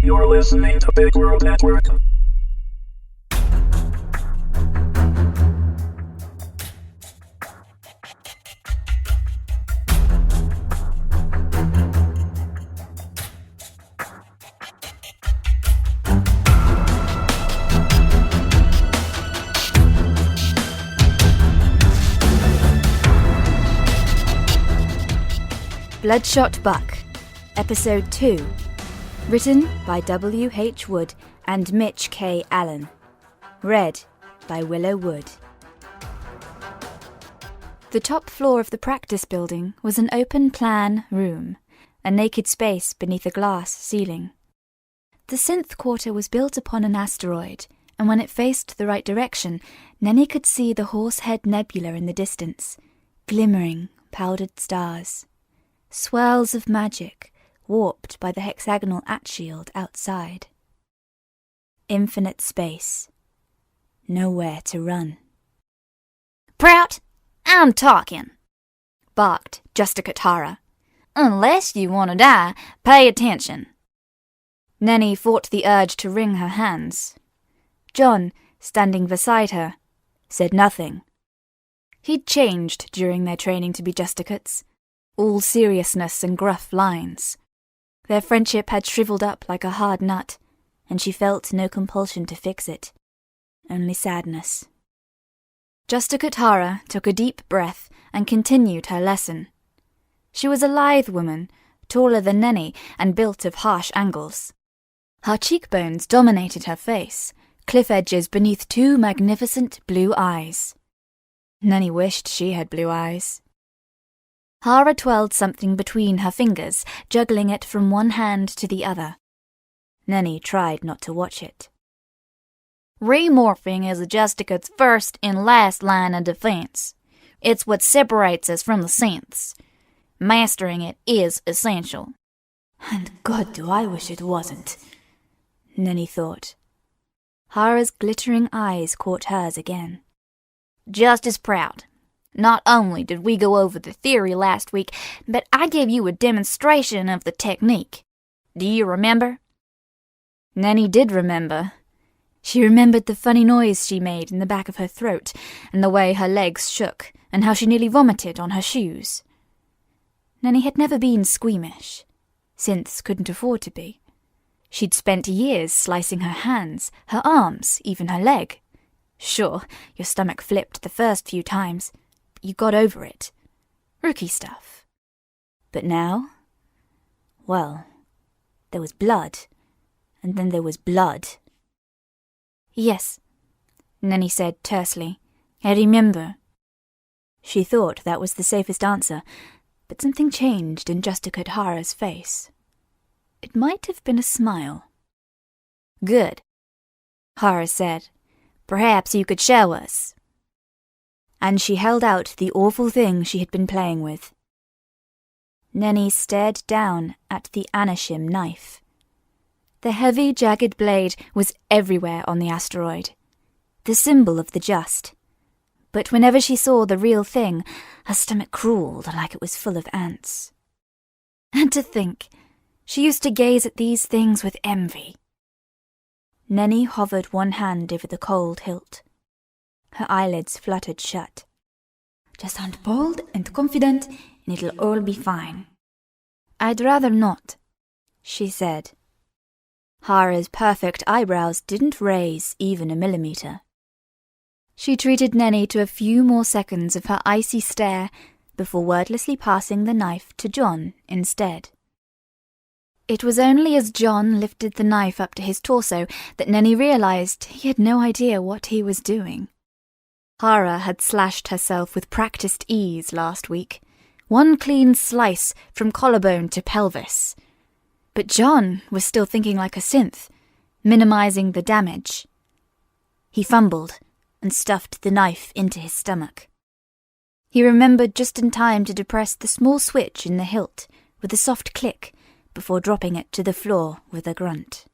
You're listening to Big World Network. Bloodshot Buck, Episode 2, written by W. H. Wood and Mitch K. Allan, read by Willow Wood. The top floor of the practice building was an open-plan room, a naked space beneath a glass ceiling. The synth quarter was built upon an asteroid, and when it faced the right direction, Neni could see the Horsehead Nebula in the distance, glimmering powdered stars. Swirls of magic, warped by the hexagonal at-shield outside. Infinite space. Nowhere to run. "Prout, I'm talking," barked Justicatara. "Unless you want to die, pay attention." Neni fought the urge to wring her hands. John, standing beside her, said nothing. He'd changed during their training to be Justicates. All seriousness and gruff lines. Their friendship had shriveled up like a hard nut, and she felt no compulsion to fix it. Only sadness. Justicatara took a deep breath and continued her lesson. She was a lithe woman, taller than Neni and built of harsh angles. Her cheekbones dominated her face, cliff edges beneath two magnificent blue eyes. Neni wished she had blue eyes. Hara twirled something between her fingers, juggling it from one hand to the other. Neni tried not to watch it. "Remorphing is a Justicate's first and last line of defense. It's what separates us from the synths. Mastering it is essential." And God do I wish it wasn't, Neni thought. Hara's glittering eyes caught hers again. "Just as proud. Not only did we go over the theory last week, but I gave you a demonstration of the technique. Do you remember?" Neni did remember. She remembered the funny noise she made in the back of her throat, and the way her legs shook, and how she nearly vomited on her shoes. Neni had never been squeamish. Synths couldn't afford to be. She'd spent years slicing her hands, her arms, even her leg. Sure, your stomach flipped the first few times. You got over it. Rookie stuff. But now? Well, there was blood. And then there was blood. "Yes," Neni said tersely. "I remember." She thought that was the safest answer, but something changed in Justicatara's face. It might have been a smile. "Good," Hara said. "Perhaps you could show us." And she held out the awful thing she had been playing with. Neni stared down at the Anashim knife. The heavy, jagged blade was everywhere on the asteroid, the symbol of the just. But whenever she saw the real thing, her stomach crawled like it was full of ants. And to think, she used to gaze at these things with envy. Neni hovered one hand over the cold hilt. Her eyelids fluttered shut. "Just sound bold and confident, and it'll all be fine." "I'd rather not," she said. Hara's perfect eyebrows didn't raise even a millimeter. She treated Neni to a few more seconds of her icy stare before wordlessly passing the knife to John instead. It was only as John lifted the knife up to his torso that Neni realized he had no idea what he was doing. Hara had slashed herself with practiced ease last week, one clean slice from collarbone to pelvis. But John was still thinking like a synth, minimizing the damage. He fumbled and stuffed the knife into his stomach. He remembered just in time to depress the small switch in the hilt with a soft click before dropping it to the floor with a grunt.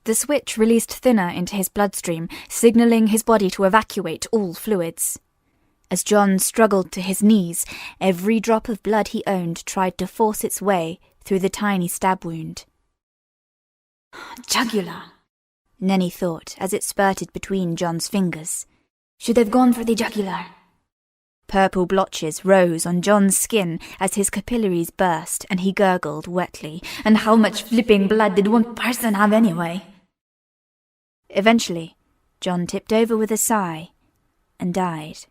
The switch released thinner into his bloodstream, signaling his body to evacuate all fluids. As John struggled to his knees, every drop of blood he owned tried to force its way through the tiny stab wound. Jugular, Nenni thought as it spurted between John's fingers. Should have gone for the jugular. Purple blotches rose on John's skin as his capillaries burst and he gurgled wetly. And how much flipping blood did one person have anyway? Eventually, John tipped over with a sigh and died.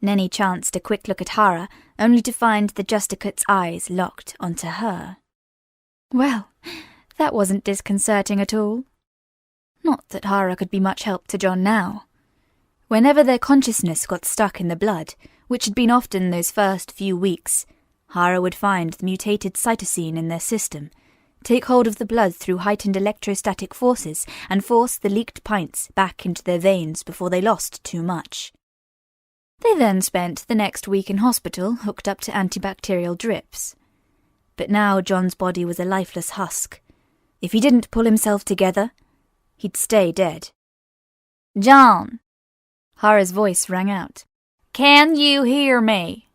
Nenni chanced a quick look at Hara, only to find the Justicate's eyes locked onto her. Well, that wasn't disconcerting at all. Not that Hara could be much help to John now. Whenever their consciousness got stuck in the blood, which had been often those first few weeks, Hara would find the mutated cytosine in their system, take hold of the blood through heightened electrostatic forces, and force the leaked pints back into their veins before they lost too much. They then spent the next week in hospital, hooked up to antibacterial drips. But now John's body was a lifeless husk. If he didn't pull himself together, he'd stay dead. John! Hara's voice rang out. Can you hear me?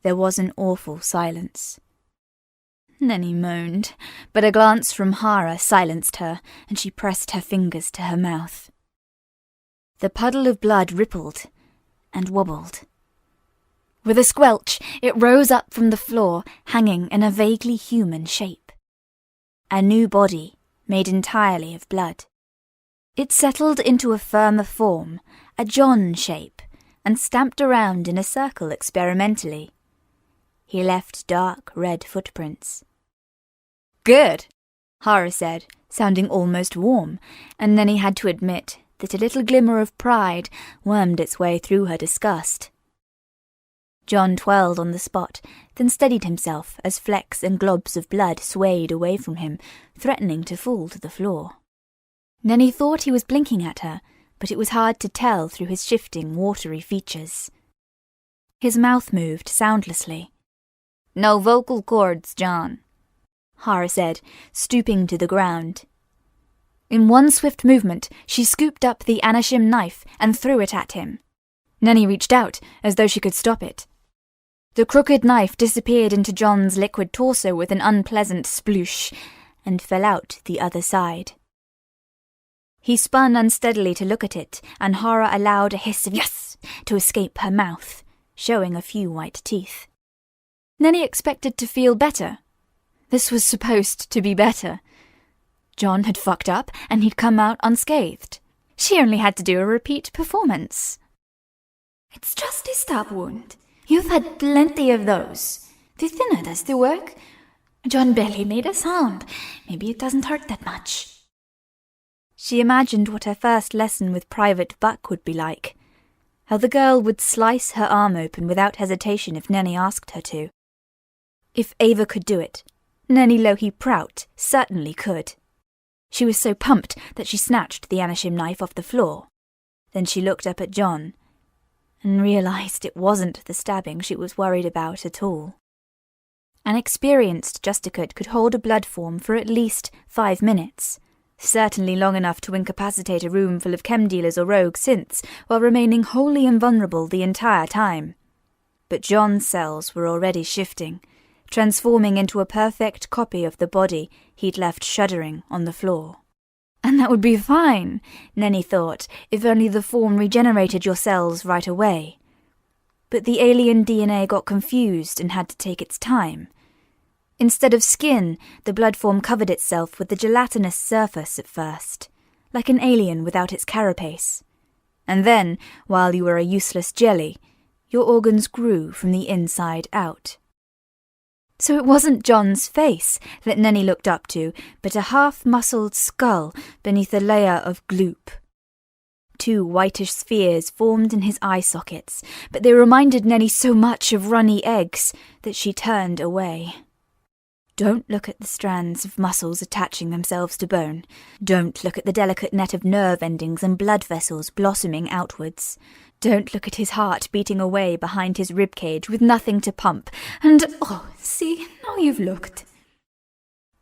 There was an awful silence. Nenni moaned, but a glance from Hara silenced her, and she pressed her fingers to her mouth. The puddle of blood rippled and wobbled. With a squelch, it rose up from the floor, hanging in a vaguely human shape. A new body, made entirely of blood. It settled into a firmer form, a John shape, and stamped around in a circle experimentally. He left dark red footprints. Good, Hara said, sounding almost warm, and then he had to admit that a little glimmer of pride wormed its way through her disgust. John twirled on the spot, then steadied himself as flecks and globs of blood swayed away from him, threatening to fall to the floor. Nenni thought he was blinking at her, but it was hard to tell through his shifting, watery features. His mouth moved soundlessly. No vocal cords, John, Hara said, stooping to the ground. In one swift movement, she scooped up the Anashim knife and threw it at him. Nenni reached out, as though she could stop it. The crooked knife disappeared into John's liquid torso with an unpleasant sploosh, and fell out the other side. He spun unsteadily to look at it, and Hara allowed a hiss of yes to escape her mouth, showing a few white teeth. Nenni expected to feel better. This was supposed to be better. John had fucked up, and he'd come out unscathed. She only had to do a repeat performance. It's just a stab wound. You've had plenty of those. The thinner does the work. John barely made a sound. Maybe it doesn't hurt that much. She imagined what her first lesson with Private Buck would be like. How the girl would slice her arm open without hesitation if Nenni asked her to. If Ava could do it, NENI-LOHI PROUT certainly could. She was so pumped that she snatched the Anashim knife off the floor. Then she looked up at John and realized it wasn't the stabbing she was worried about at all. An experienced Justicate could hold a blood form for at least 5 minutes, certainly long enough to incapacitate a room full of chem dealers or rogue synths while remaining wholly invulnerable the entire time. But John's cells were already shifting, transforming into a perfect copy of the body he'd left shuddering on the floor. And that would be fine, Nenni thought, if only the form regenerated your cells right away. But the alien DNA got confused and had to take its time. Instead of skin, the blood form covered itself with the gelatinous surface at first, like an alien without its carapace. And then, while you were a useless jelly, your organs grew from the inside out. So it wasn't John's face that Nenni looked up to, but a half-muscled skull beneath a layer of gloop. 2 whitish spheres formed in his eye sockets, but they reminded Nenni so much of runny eggs that she turned away. Don't look at the strands of muscles attaching themselves to bone. Don't look at the delicate net of nerve endings and blood vessels blossoming outwards. Don't look at his heart beating away behind his ribcage with nothing to pump. And, oh, see, now you've looked.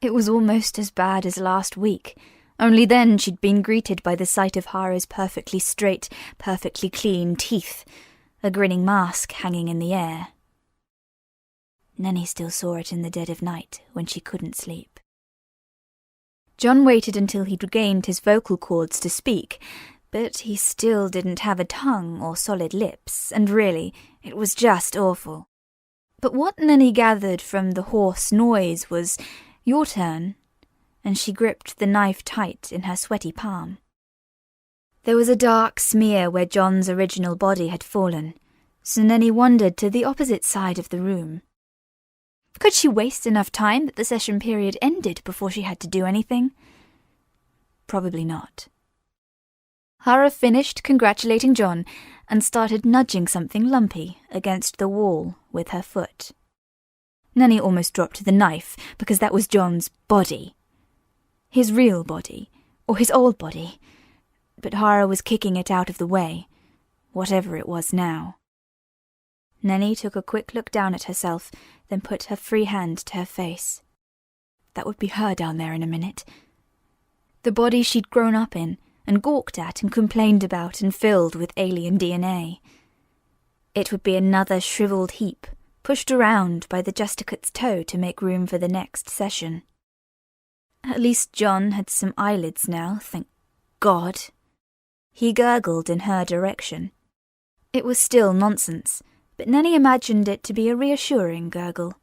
It was almost as bad as last week. Only then she'd been greeted by the sight of Hara's perfectly straight, perfectly clean teeth, a grinning mask hanging in the air. Nenni still saw it in the dead of night when she couldn't sleep. John waited until he'd regained his vocal cords to speak, but he still didn't have a tongue or solid lips, and really, it was just awful. But what Nenni gathered from the hoarse noise was, "Your turn," and she gripped the knife tight in her sweaty palm. There was a dark smear where John's original body had fallen, so Nenni wandered to the opposite side of the room. Could she waste enough time that the session period ended before she had to do anything? Probably not. Hara finished congratulating John and started nudging something lumpy against the wall with her foot. Nenni almost dropped the knife because that was John's body. His real body, or his old body. But Hara was kicking it out of the way, whatever it was now. Nenni took a quick look down at herself, then put her free hand to her face. That would be her down there in a minute. The body she'd grown up in, and gawked at and complained about and filled with alien DNA. It would be another shriveled heap, pushed around by the Justicate's toe to make room for the next session. At least John had some eyelids now, thank God. He gurgled in her direction. It was still nonsense, but Nenni imagined it to be a reassuring gurgle.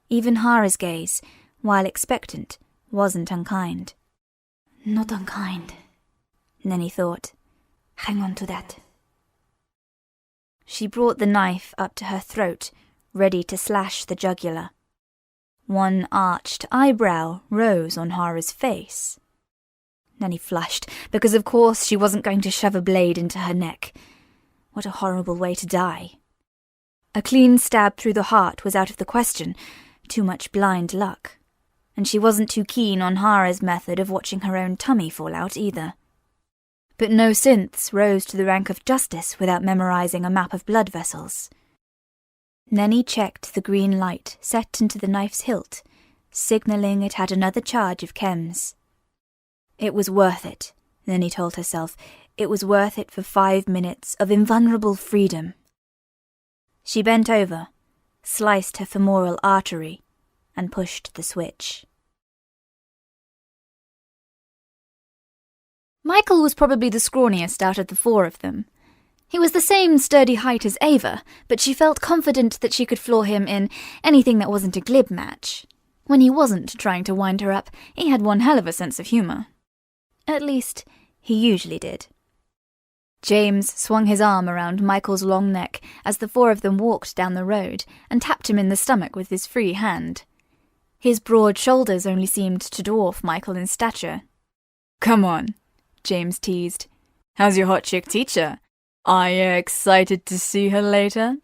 Even Hara's gaze, while expectant, wasn't unkind. Not unkind, Nenni thought. Hang on to that. She brought the knife up to her throat, ready to slash the jugular. One arched eyebrow rose on Hara's face. Nenni flushed, because of course she wasn't going to shove a blade into her neck. What a horrible way to die. A clean stab through the heart was out of the question, too much blind luck. And she wasn't too keen on Hara's method of watching her own tummy fall out either. But no synths rose to the rank of justice without memorizing a map of blood vessels. Nenni checked the green light set into the knife's hilt, signalling it had another charge of chems. It was worth it, Nenni told herself. It was worth it for 5 minutes of invulnerable freedom. She bent over, sliced her femoral artery, and pushed the switch. Michael was probably the scrawniest out of the 4 of them. He was the same sturdy height as Ava, but she felt confident that she could floor him in anything that wasn't a glib match. When he wasn't trying to wind her up, he had one hell of a sense of humour. At least, he usually did. James swung his arm around Michael's long neck as the 4 of them walked down the road and tapped him in the stomach with his free hand. His broad shoulders only seemed to dwarf Michael in stature. "Come on," James teased. "How's your hot chick teacher? Are you excited to see her later?"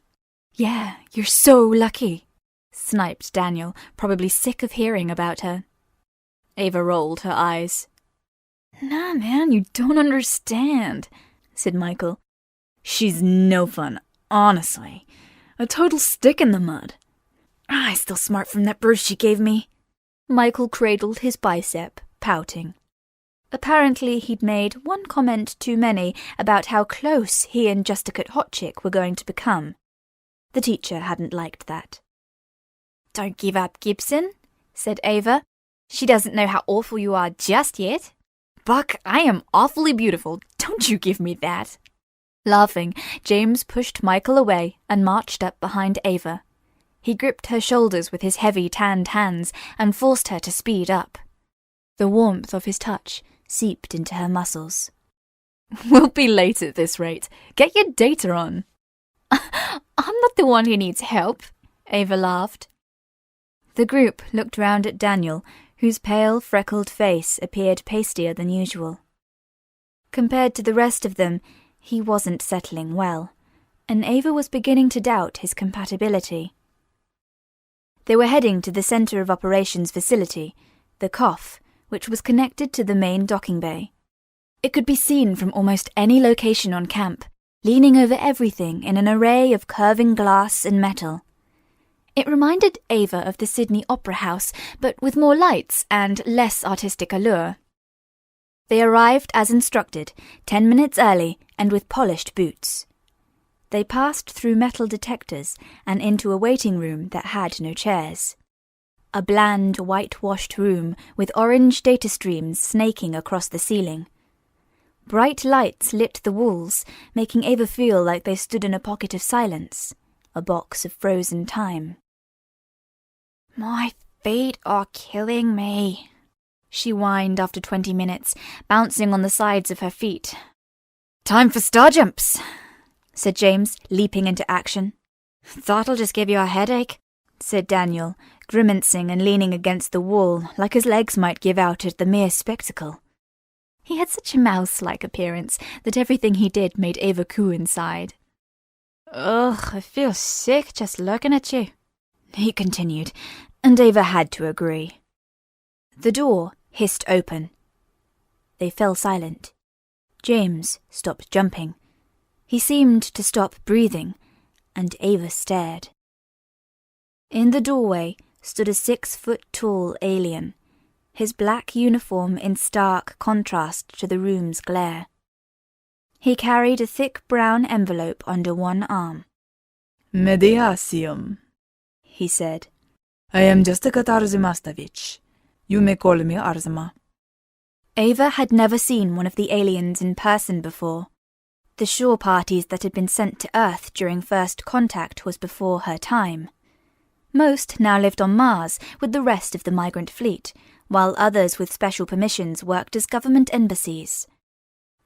"Yeah, you're so lucky," sniped Daniel, probably sick of hearing about her. Ava rolled her eyes. "Nah, man, you don't understand," said Michael. "She's no fun, honestly. A total stick in the mud. I still smart from that bruise she gave me." Michael cradled his bicep, pouting. Apparently he'd made one comment too many about how close he and Justicate Hotchick were going to become. The teacher hadn't liked that. "Don't give up, Gibson," said Ava. "She doesn't know how awful you are just yet. Buck, I am awfully beautiful. Don't you give me that." Laughing, James pushed Michael away and marched up behind Ava. He gripped her shoulders with his heavy tanned hands and forced her to speed up. The warmth of his touch seeped into her muscles. "We'll be late at this rate. Get your data on." "I'm not the one who needs help," Ava laughed. The group looked round at Daniel, whose pale, freckled face appeared pastier than usual. Compared to the rest of them, he wasn't settling well, and Ava was beginning to doubt his compatibility. They were heading to the Center of Operations facility, the COF, which was connected to the main docking bay. It could be seen from almost any location on camp, leaning over everything in an array of curving glass and metal. It reminded Ava of the Sydney Opera House, but with more lights and less artistic allure. They arrived as instructed, 10 minutes early and with polished boots. They passed through metal detectors and into a waiting room that had no chairs. a bland, whitewashed room with orange data streams snaking across the ceiling. Bright lights lit the walls, making Ava feel like they stood in a pocket of silence, a box of frozen time. My feet are killing me, she whined after 20 minutes, bouncing on the sides of her feet. Time for star jumps, said James, leaping into action. That'll just give you a headache, said Daniel, grimacing and leaning against the wall like his legs might give out at the mere spectacle. He had such a mouse-like appearance that everything he did made Ava coo inside. Ugh, I feel sick just looking at you, he continued, and Ava had to agree. The door hissed open. They fell silent. James stopped jumping. He seemed to stop breathing, and Ava stared. In the doorway stood a 6-foot-tall alien, his black uniform in stark contrast to the room's glare. He carried a thick brown envelope under one arm. Mediasium, he said. I am just a Katarzymastovich. You may call me Arzama. Ava had never seen one of the aliens in person before. The shore parties that had been sent to Earth during first contact was before her time. Most now lived on Mars with the rest of the migrant fleet, while others with special permissions worked as government embassies.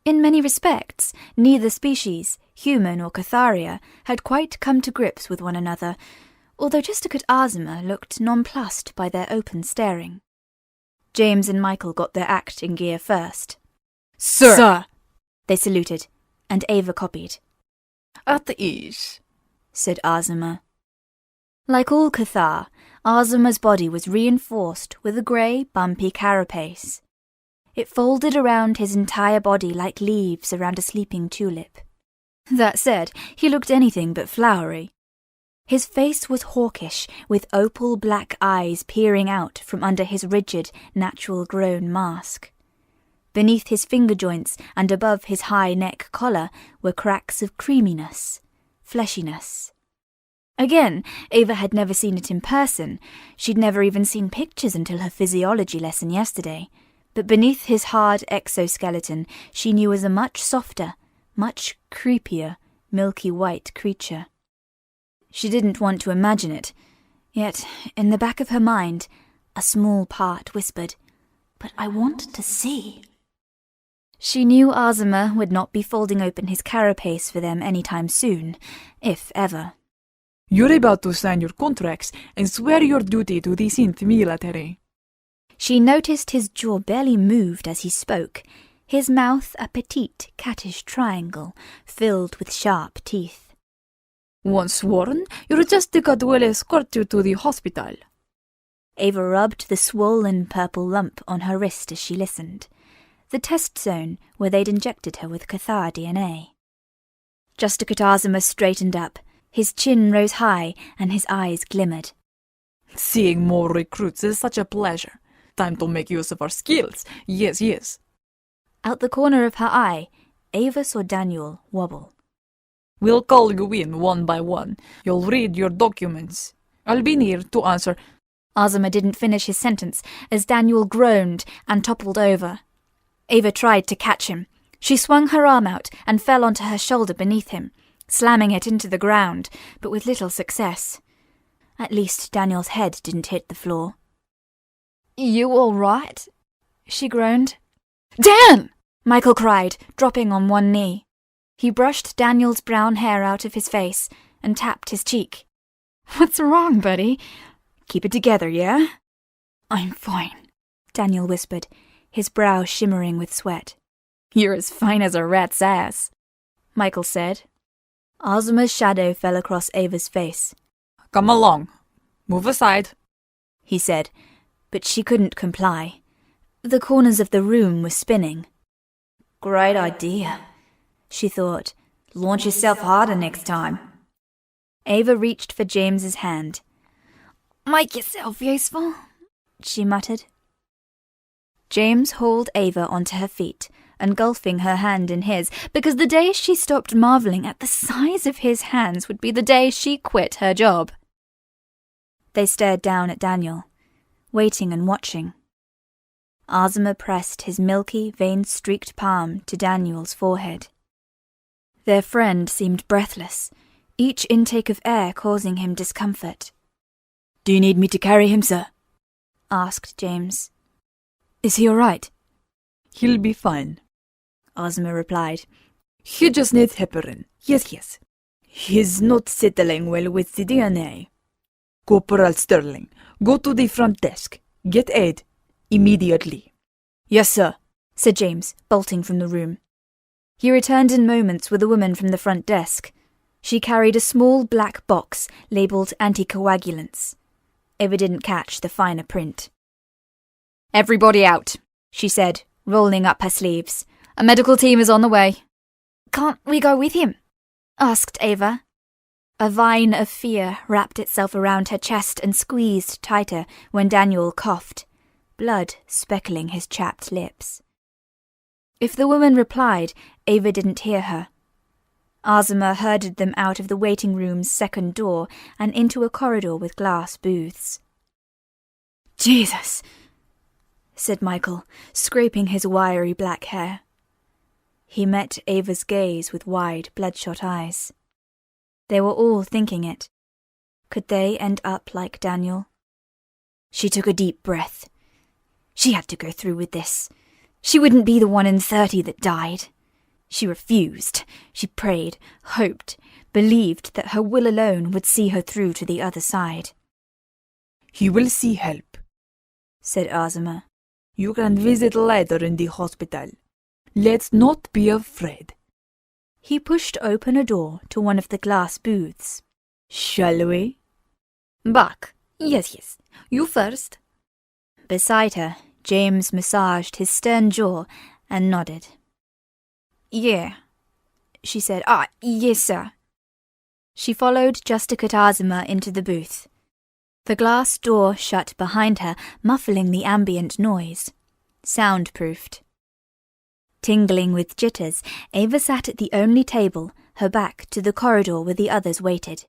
In many respects, neither species, human or Catharia, had quite come to grips with one another, although Justicat Arzama looked nonplussed by their open staring. James and Michael got their act in gear first. Sir! They saluted, and Ava copied. At ease, said Arzama. Like all Cathar, Arzama's body was reinforced with a grey, bumpy carapace. It folded around his entire body like leaves around a sleeping tulip. That said, he looked anything but flowery. His face was hawkish, with opal black eyes peering out from under his rigid, natural-grown mask. Beneath his finger joints and above his high neck collar were cracks of creaminess, fleshiness. Again, Ava had never seen it in person. She'd never even seen pictures until her physiology lesson yesterday. But beneath his hard exoskeleton, she knew was a much softer, much creepier, milky white creature. She didn't want to imagine it, yet, in the back of her mind, a small part whispered, "But I want to see." She knew Arzama would not be folding open his carapace for them any time soon, if ever. You're about to sign your contracts and swear your duty to the synth military. She noticed his jaw barely moved as he spoke, his mouth a petite, cattish triangle, filled with sharp teeth. Once sworn, your Justicat will escort you to the hospital. Ava rubbed the swollen purple lump on her wrist as she listened, the test zone where they'd injected her with Cathar DNA. Justicat Arzama straightened up, his chin rose high and his eyes glimmered. Seeing more recruits is such a pleasure. Time to make use of our skills. Yes, yes. Out the corner of her eye, Ava saw Daniel wobble. We'll call you in one by one. You'll read your documents. I'll be near to answer. Arzama didn't finish his sentence as Daniel groaned and toppled over. Ava tried to catch him. She swung her arm out and fell onto her shoulder beneath him, slamming it into the ground, but with little success. At least Daniel's head didn't hit the floor. You all right? She groaned. Dan! Michael cried, dropping on one knee. He brushed Daniel's brown hair out of his face and tapped his cheek. What's wrong, buddy? Keep it together, yeah? I'm fine, Daniel whispered, his brow shimmering with sweat. You're as fine as a rat's ass, Michael said. Arzama's shadow fell across Ava's face. Come along. Move aside, he said, but she couldn't comply. The corners of the room were spinning. Great idea, she thought. Launch yourself harder next time. Ava reached for James's hand. Make yourself useful, she muttered. James hauled Ava onto her feet, engulfing her hand in his, because the day she stopped marvelling at the size of his hands would be the day she quit her job. They stared down at Daniel. waiting and watching. Azuma pressed his milky, vein-streaked palm to Daniel's forehead. Their friend seemed breathless, each intake of air causing him discomfort. "Do you need me to carry him, sir?" asked James. "Is he all right?" He'll be fine, Azuma replied. he just needs heparin. Yes. He's not settling well with the DNA. Corporal Sterling, go to the front desk. Get aid. Immediately. "Yes, sir," said James, bolting from the room. He returned in moments with a woman from the front desk. She carried a small black box labelled anticoagulants. Ava didn't catch the finer print. Everybody out, she said, rolling up her sleeves. A medical team is on the way. Can't we go with him? Asked Ava. A vine of fear wrapped itself around her chest and squeezed tighter when Daniel coughed, blood speckling his chapped lips. If the woman replied, Ava didn't hear her. Azuma herded them out of the waiting room's second door and into a corridor with glass booths. "Jesus," said Michael, scraping his wiry black hair. He met Ava's gaze with wide, bloodshot eyes. They were all thinking it. Could they end up like Daniel? She took a deep breath. She had to go through with this. She wouldn't be the 1 in 30 that died. She refused. She prayed, hoped, believed that her will alone would see her through to the other side. "He will see help," said Azuma. "You can visit later in the hospital. Let's not be afraid." He pushed open a door to one of the glass booths. "Shall we?" Buck. Yes. You first. Beside her, James massaged his stern jaw and nodded. Yeah, she said. Yes, sir. She followed just to cut Azuma into the booth. The glass door shut behind her, muffling the ambient noise. Soundproofed. Tingling with jitters, Ava sat at the only table, her back to the corridor where the others waited.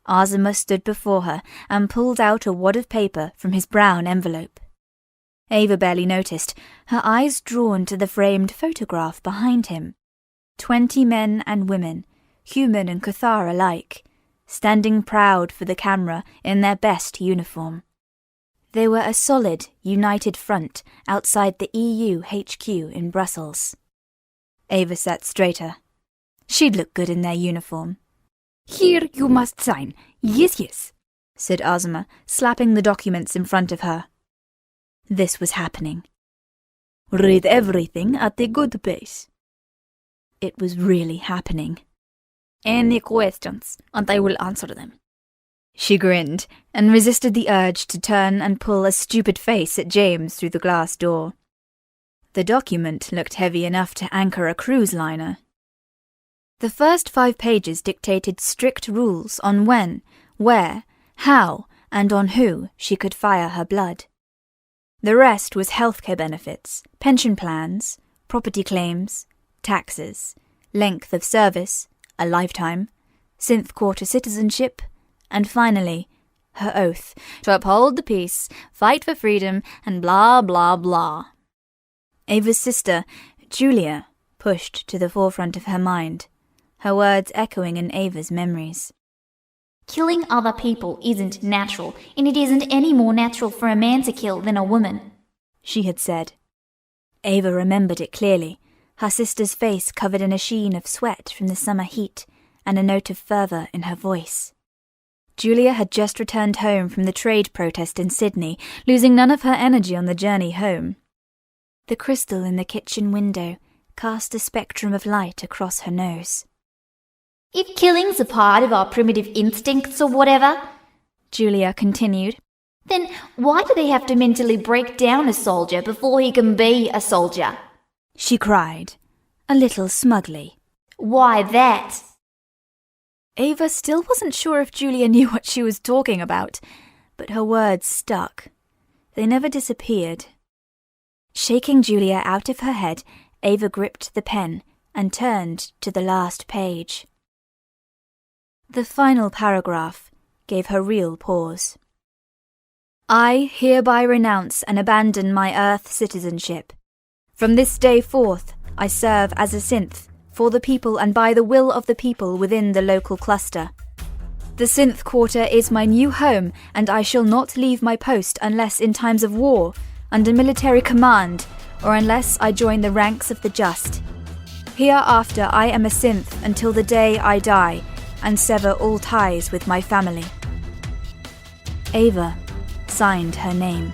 Azuma stood before her and pulled out a wad of paper from his brown envelope. Ava barely noticed, her eyes drawn to the framed photograph behind him. 20 men and women, human and Cathar alike, standing proud for the camera in their best uniform. They were a solid, united front outside the EU HQ in Brussels. Ava sat straighter. She'd look good in their uniform. Here you must sign. Yes, said Azuma, slapping the documents in front of her. This was happening. "Read everything at a good pace." It was really happening. Any questions, and I will answer them. She grinned, and resisted the urge to turn and pull a stupid face at James through the glass door. The document looked heavy enough to anchor a cruise liner. The first 5 pages dictated strict rules on when, where, how, and on who she could fire her blood. The rest was healthcare benefits, pension plans, property claims, taxes, length of service, a lifetime, synth quarter citizenship, and finally, her oath to uphold the peace, fight for freedom, and blah, blah, blah. Ava's sister, Julia, pushed to the forefront of her mind, her words echoing in Ava's memories. Killing other people isn't natural, and it isn't any more natural for a man to kill than a woman, she had said. Ava remembered it clearly, her sister's face covered in a sheen of sweat from the summer heat and a note of fervour in her voice. Julia had just returned home from the trade protest in Sydney, losing none of her energy on the journey home. The crystal in the kitchen window cast a spectrum of light across her nose. If killing's a part of our primitive instincts or whatever, Julia continued, then why do they have to mentally break down a soldier before he can be a soldier? She cried, a little smugly. Why that? Ava still wasn't sure if Julia knew what she was talking about, but her words stuck. They never disappeared. Shaking Julia out of her head, Ava gripped the pen and turned to the last page. The final paragraph gave her real pause. I hereby renounce and abandon my Earth citizenship. From this day forth, I serve as a synth, for the people and by the will of the people within the local cluster. The synth quarter is my new home, and I shall not leave my post unless in times of war, under military command, or unless I join the ranks of the just. Hereafter I am a synth until the day I die, and sever all ties with my family. Ava signed her name.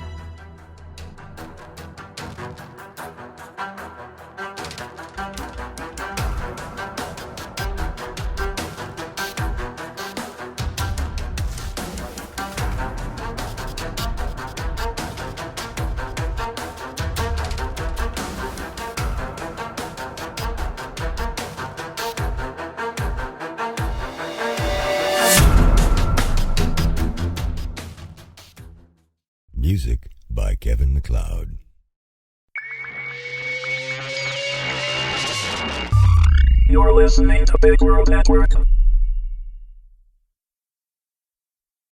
Music by Kevin MacLeod. You're listening to Big World Network.